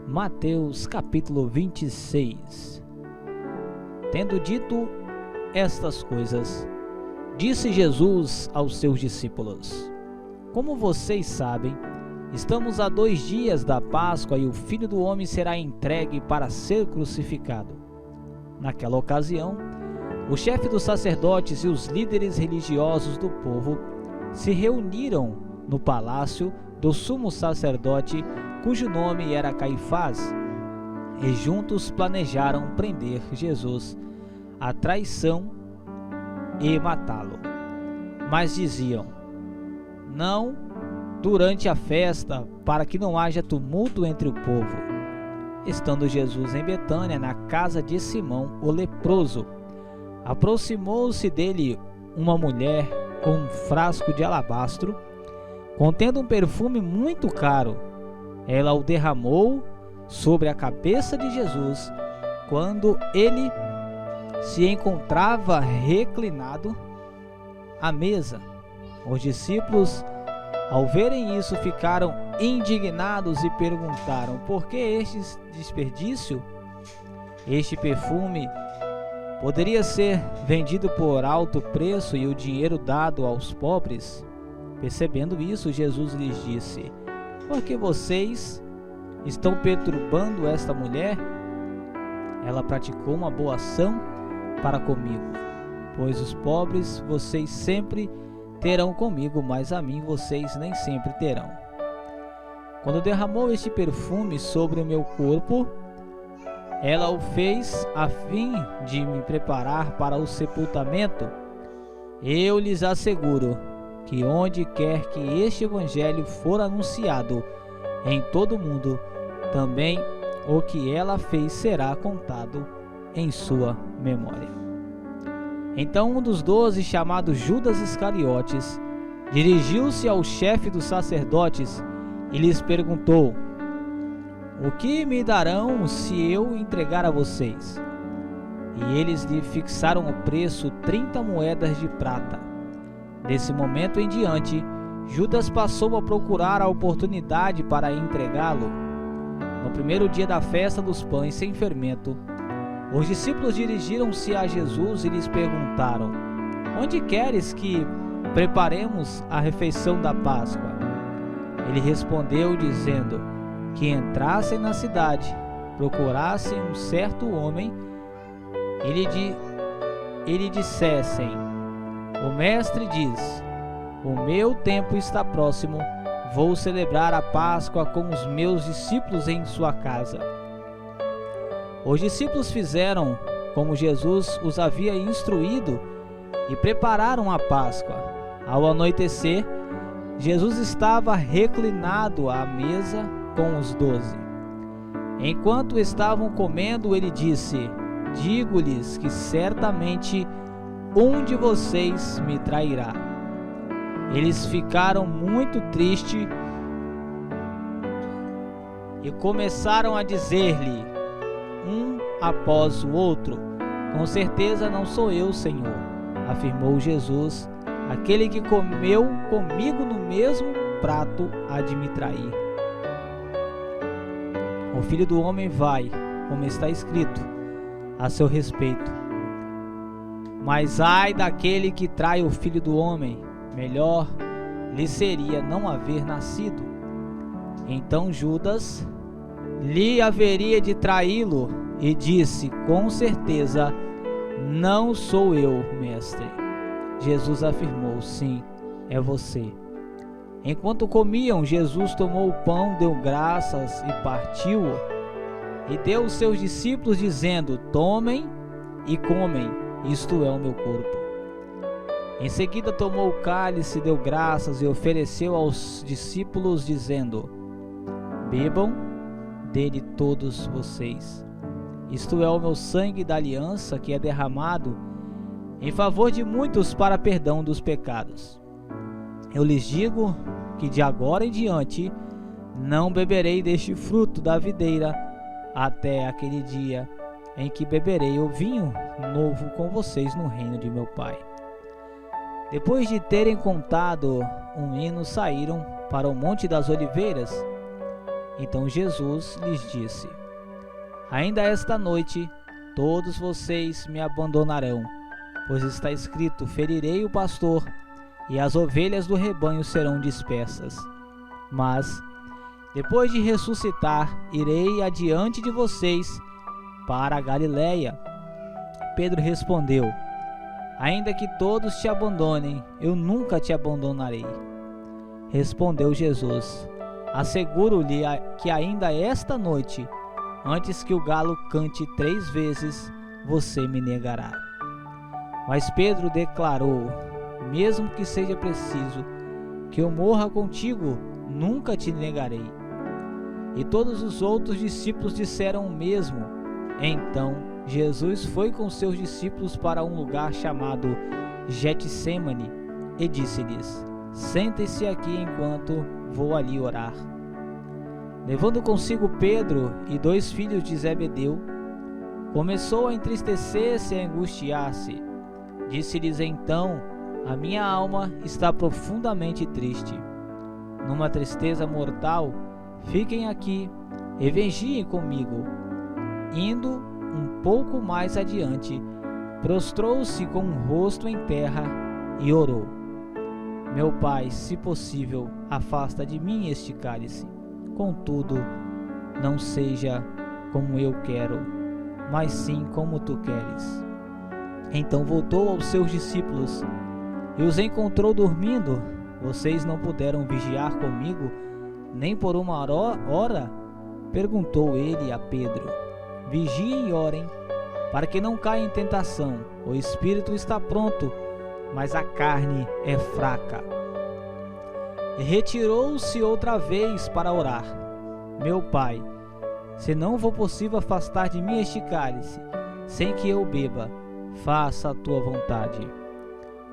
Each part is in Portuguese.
Mateus capítulo 26. Tendo dito estas coisas, disse Jesus aos seus discípulos: Como vocês sabem, estamos a 2 dias da Páscoa e o Filho do Homem será entregue para ser crucificado. Naquela ocasião, o chefe dos sacerdotes e os líderes religiosos do povo se reuniram no palácio do sumo sacerdote, cujo nome era Caifás, e juntos planejaram prender Jesus à traição e matá-lo. Mas diziam: não durante a festa, para que não haja tumulto entre o povo. Estando Jesus em Betânia, na casa de Simão, o leproso, aproximou-se dele uma mulher com um frasco de alabastro, contendo um perfume muito caro. Ela o derramou sobre a cabeça de Jesus quando ele se encontrava reclinado à mesa. Os discípulos, ao verem isso, ficaram indignados e perguntaram: por que este desperdício? Este perfume poderia ser vendido por alto preço e o dinheiro dado aos pobres. Percebendo isso, Jesus lhes disse: por que vocês estão perturbando esta mulher? Ela praticou uma boa ação para comigo, pois os pobres vocês sempre terão comigo, mas a mim vocês nem sempre terão. Quando derramou este perfume sobre o meu corpo, ela o fez a fim de me preparar para o sepultamento. Eu lhes asseguro que onde quer que este evangelho for anunciado em todo o mundo, também o que ela fez será contado em sua memória. Então um dos 12, chamado Judas Iscariotes, dirigiu-se ao chefe dos sacerdotes e lhes perguntou: o que me darão se eu entregar a vocês? E eles lhe fixaram o preço 30 moedas de prata. Desse momento em diante, Judas passou a procurar a oportunidade para entregá-lo. No primeiro dia da festa dos pães sem fermento, os discípulos dirigiram-se a Jesus e lhes perguntaram: onde queres que preparemos a refeição da Páscoa? Ele respondeu dizendo que entrassem na cidade, procurassem um certo homem e lhe dissessem: o mestre diz, o meu tempo está próximo, vou celebrar a Páscoa com os meus discípulos em sua casa. Os discípulos fizeram como Jesus os havia instruído e prepararam a Páscoa. Ao anoitecer, Jesus estava reclinado à mesa com os 12. Enquanto estavam comendo, ele disse: digo-lhes que certamente um de vocês me trairá. Eles ficaram muito tristes e começaram a dizer-lhe, um após o outro: com certeza não sou eu, Senhor. Afirmou Jesus: aquele que comeu comigo no mesmo prato há de me trair. O Filho do Homem vai, como está escrito a seu respeito. Mas ai daquele que trai o Filho do Homem, melhor lhe seria não haver nascido. Então Judas lhe haveria de traí-lo e disse: com certeza não sou eu, mestre. Jesus afirmou: sim, é você. Enquanto comiam, Jesus tomou o pão, deu graças e partiu-o, e deu aos seus discípulos, dizendo: tomem e comem, isto é o meu corpo. Em seguida tomou o cálice, deu graças e ofereceu aos discípulos, dizendo: bebam dele todos vocês. Isto é o meu sangue da aliança, que é derramado em favor de muitos para perdão dos pecados. Eu lhes digo que de agora em diante não beberei deste fruto da videira até aquele dia em que beberei o vinho novo com vocês no reino de meu Pai. Depois de terem contado um hino, saíram para o Monte das Oliveiras. Então Jesus lhes disse: ainda esta noite todos vocês me abandonarão, pois está escrito: ferirei o pastor, e as ovelhas do rebanho serão dispersas. Mas, depois de ressuscitar, irei adiante de vocês para a Galiléia. Pedro respondeu: ainda que todos te abandonem, eu nunca te abandonarei. Respondeu Jesus: asseguro-lhe que ainda esta noite, antes que o galo cante 3 vezes, você me negará. Mas Pedro declarou: mesmo que seja preciso que eu morra contigo, nunca te negarei. E todos os outros discípulos disseram o mesmo. Então Jesus foi com seus discípulos para um lugar chamado Getsêmani e disse-lhes: sentem-se aqui enquanto vou ali orar. Levando consigo Pedro e 2 filhos de Zebedeu, começou a entristecer-se e a angustiar-se. Disse-lhes então: a minha alma está profundamente triste, numa tristeza mortal. Fiquem aqui e vigiem comigo. Indo um pouco mais adiante, prostrou-se com o rosto em terra e orou: meu Pai, se possível, afasta de mim este cálice. Contudo, não seja como eu quero, mas sim como tu queres. Então voltou aos seus discípulos e os encontrou dormindo. Vocês não puderam vigiar comigo nem por uma hora? Perguntou ele a Pedro. Vigiem e orem, para que não caia em tentação. O espírito está pronto, mas a carne é fraca. E retirou-se outra vez para orar: meu Pai, se não for possível afastar de mim este cálice, sem que eu beba, faça a tua vontade.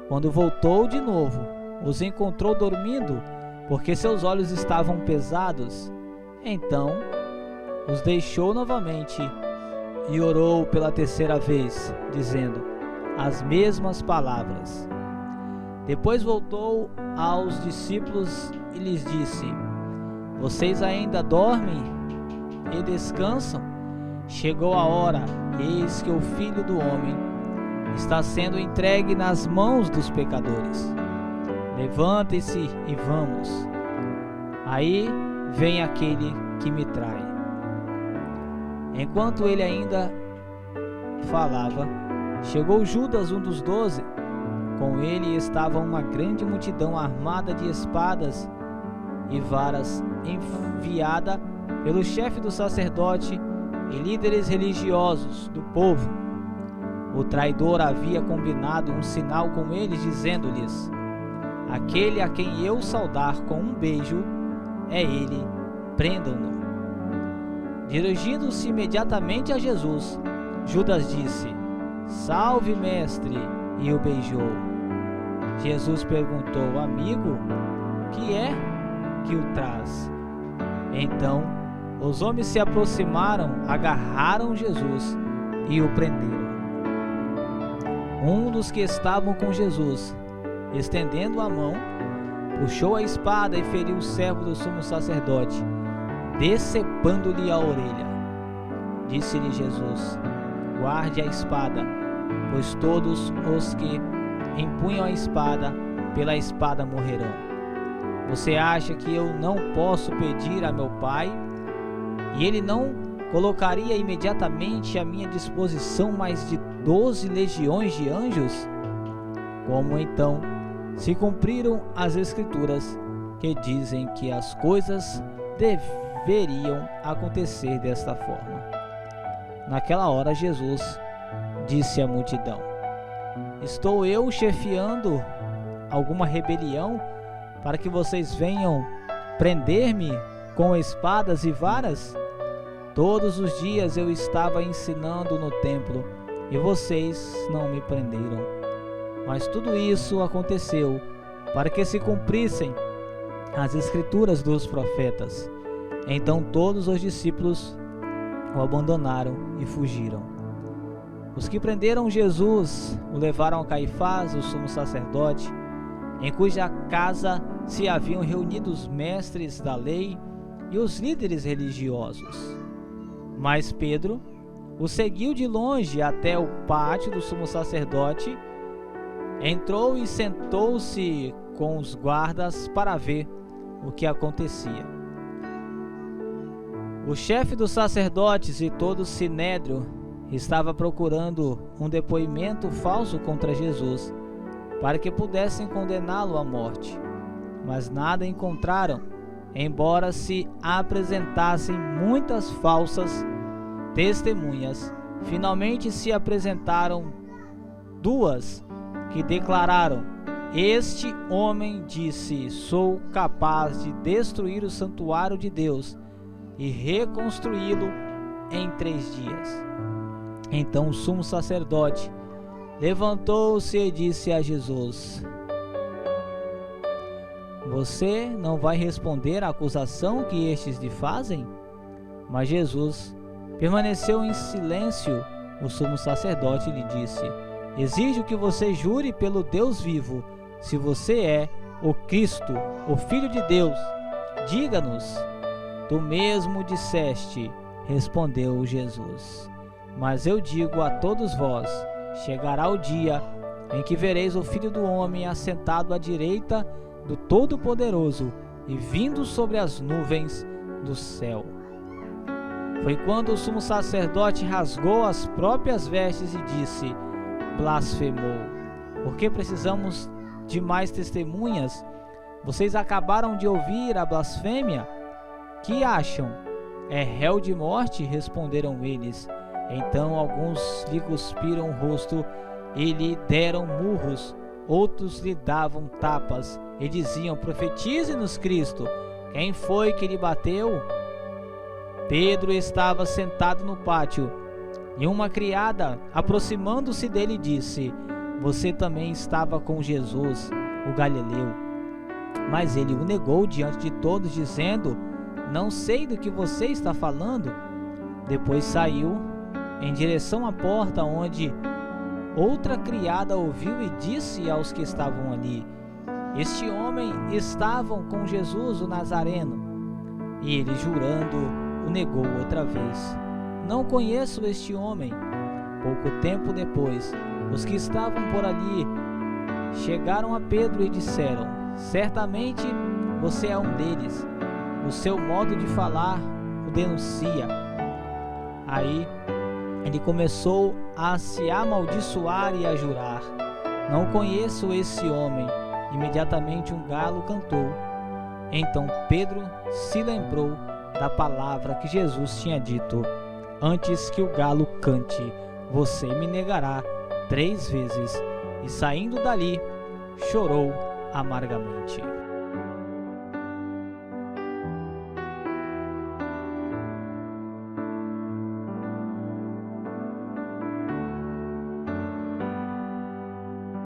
Quando voltou de novo, os encontrou dormindo, porque seus olhos estavam pesados. Então os deixou novamente e orou pela 3ª vez, dizendo as mesmas palavras. Depois voltou aos discípulos e lhes disse: vocês ainda dormem e descansam? Chegou a hora, eis que o Filho do Homem está sendo entregue nas mãos dos pecadores. Levantem-se e vamos. Aí vem aquele que me trai. Enquanto ele ainda falava, chegou Judas, um dos 12. Com ele estava uma grande multidão armada de espadas e varas, enviada pelo chefe do sacerdote e líderes religiosos do povo. O traidor havia combinado um sinal com eles, dizendo-lhes: aquele a quem eu saudar com um beijo é ele, prendam-no. Dirigindo-se imediatamente a Jesus, Judas disse: salve, mestre, e o beijou. Jesus perguntou: amigo, que é que o traz? Então os homens se aproximaram, agarraram Jesus e o prenderam. Um dos que estavam com Jesus, estendendo a mão, puxou a espada e feriu o servo do sumo sacerdote, decepando-lhe a orelha. Disse-lhe Jesus: guarde a espada, pois todos os que empunham a espada, pela espada morrerão. Você acha que eu não posso pedir a meu Pai, e ele não colocaria imediatamente à minha disposição mais de 12 legiões de anjos? Como então se cumpriram as Escrituras, que dizem que as coisas deveriam acontecer desta forma. Naquela hora Jesus disse à multidão: estou eu chefiando alguma rebelião para que vocês venham prender-me com espadas e varas? Todos os dias eu estava ensinando no templo e vocês não me prenderam. Mas tudo isso aconteceu para que se cumprissem as escrituras dos profetas. Então todos os discípulos o abandonaram e fugiram. Os que prenderam Jesus o levaram a Caifás, o sumo sacerdote, em cuja casa se haviam reunido os mestres da lei e os líderes religiosos. Mas Pedro o seguiu de longe até o pátio do sumo sacerdote, entrou e sentou-se com os guardas para ver o que acontecia. O chefe dos sacerdotes e todo o sinédrio estava procurando um depoimento falso contra Jesus, para que pudessem condená-lo à morte, mas nada encontraram, embora se apresentassem muitas falsas testemunhas. Finalmente se apresentaram duas que declararam: este homem disse: sou capaz de destruir o santuário de Deus e reconstruí-lo em 3 dias. Então o sumo sacerdote levantou-se e disse a Jesus: você não vai responder à acusação que estes lhe fazem? Mas Jesus permaneceu em silêncio. O sumo sacerdote lhe disse: exijo que você jure pelo Deus vivo, se você é o Cristo, o Filho de Deus. Diga-nos. Tu mesmo disseste, respondeu Jesus. Mas eu digo a todos vós: chegará o dia em que vereis o Filho do Homem assentado à direita do Todo-Poderoso e vindo sobre as nuvens do céu. Foi quando o sumo sacerdote rasgou as próprias vestes e disse: blasfemou. Por que precisamos de mais testemunhas? Vocês acabaram de ouvir a blasfêmia. Que acham? É réu de morte? Responderam eles. Então alguns lhe cuspiram o rosto e lhe deram murros, outros lhe davam tapas e diziam: profetize-nos, Cristo, quem foi que lhe bateu? Pedro estava sentado no pátio e uma criada, aproximando-se dele, disse: você também estava com Jesus, o Galileu. Mas ele o negou diante de todos, dizendo: não sei do que você está falando. Depois saiu em direção à porta, onde outra criada ouviu e disse aos que estavam ali: este homem estava com Jesus o Nazareno. E ele, jurando, o negou outra vez: não conheço este homem. Pouco tempo depois, os que estavam por ali chegaram a Pedro e disseram: certamente você é um deles. O seu modo de falar o denuncia. Aí ele começou a se amaldiçoar e a jurar: não conheço esse homem. Imediatamente um galo cantou. Então Pedro se lembrou da palavra que Jesus tinha dito: antes que o galo cante, você me negará 3 vezes. E saindo dali, chorou amargamente.